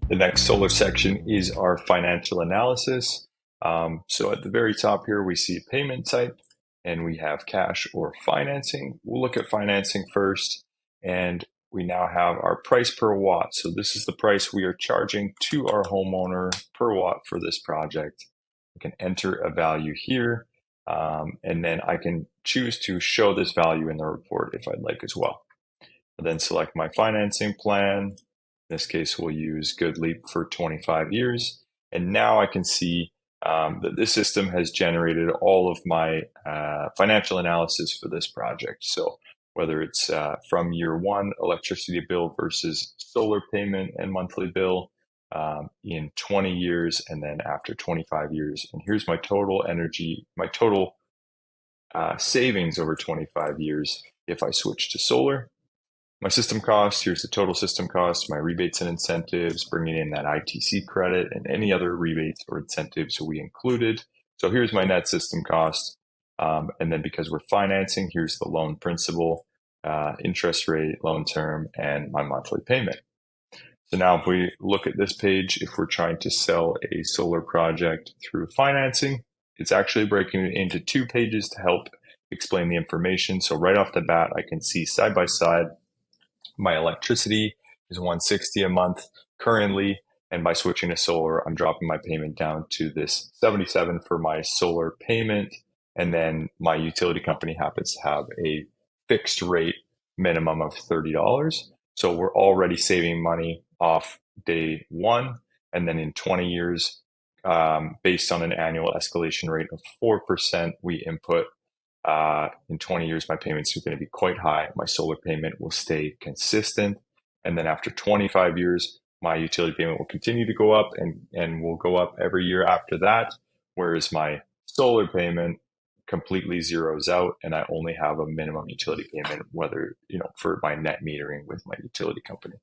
The next solar section is our financial analysis. So at the very top here, we see payment type and we have cash or financing. We'll look at financing first, and we now have our price per watt. So this is the price we are charging to our homeowner per watt for this project. I can enter a value here, and then I can choose to show this value in the report if I'd like as well. I'll then select my financing plan. In this case, we'll use GoodLeap for 25 years. And now I can see that this system has generated all of my financial analysis for this project. So whether it's from year one, electricity bill versus solar payment and monthly bill in 20 years, and then after 25 years. And here's my total energy, my total savings over 25 years if I switch to solar. My system cost, here's the total system cost, my rebates and incentives, bringing in that ITC credit and any other rebates or incentives we included. So here's my net system cost. And then because we're financing, here's the loan principal, interest rate, loan term, and my monthly payment. So now if we look at this page, if we're trying to sell a solar project through financing, it's actually breaking it into 2 pages to help explain the information. So right off the bat, I can see side by side, my electricity is $160 a month currently, and by switching to solar, I'm dropping my payment down to this $77 for my solar payment, and then my utility company happens to have a fixed rate minimum of $30. So we're already saving money off day one, and then in 20 years, based on an annual escalation rate of 4%, we input in 20 years, my payments are going to be quite high. My solar payment will stay consistent. And then after 25 years, my utility payment will continue to go up and will go up every year after that. Whereas my solar payment completely zeroes out and I only have a minimum utility payment, whether, for my net metering with my utility company.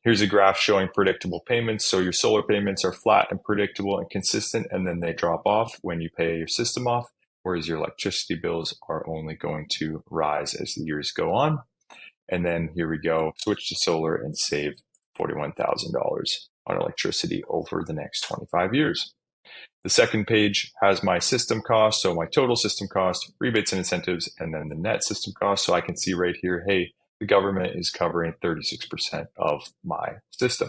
Here's a graph showing predictable payments. So your solar payments are flat and predictable and consistent, and then they drop off when you pay your system off, whereas your electricity bills are only going to rise as the years go on. And then here we go, switch to solar and save $41,000 on electricity over the next 25 years. The second page has my system cost, so my total system cost, rebates and incentives, and then the net system cost. So I can see right here, hey, the government is covering 36% of my system.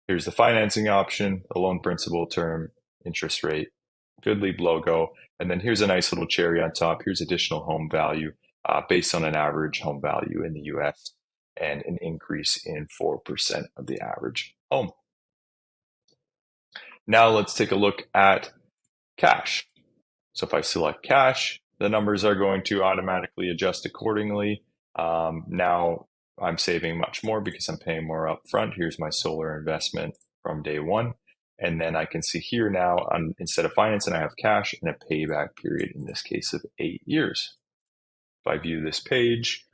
Here's the financing option, the loan principal, term, interest rate, GoodLeap logo, and then here's a nice little cherry on top. Here's additional home value based on an average home value in the US and an increase in 4% of the average home. Now let's take a look at cash. So if I select cash, the numbers are going to automatically adjust accordingly. Now I'm saving much more because I'm paying more upfront. Here's my solar investment from day one. And then I can see here now, instead of financing, I have cash and a payback period, in this case of 8 years. If I view this page,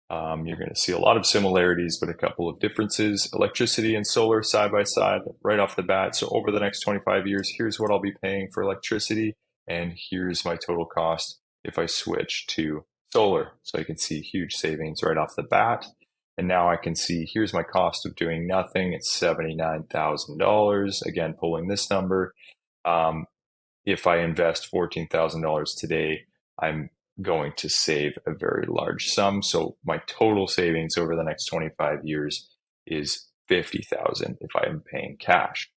you're going to see a lot of similarities, but a couple of differences. Electricity and solar side by side right off the bat. So over the next 25 years, here's what I'll be paying for electricity, and here's my total cost if I switch to solar. So you can see huge savings right off the bat. And now I can see here's my cost of doing nothing. It's $79,000. Again, pulling this number. If I invest $14,000 today, I'm going to save a very large sum. So my total savings over the next 25 years is $50,000 if I am paying cash.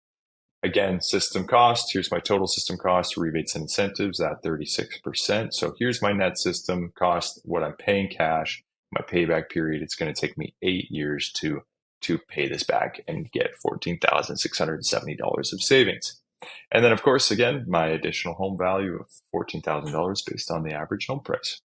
Again, system cost, here's my total system cost, rebates and incentives at 36%. So here's my net system cost, what I'm paying cash. My payback period, it's going to take me 8 years to pay this back and get $14,670 of savings. And then, of course, again, my additional home value of $14,000 based on the average home price.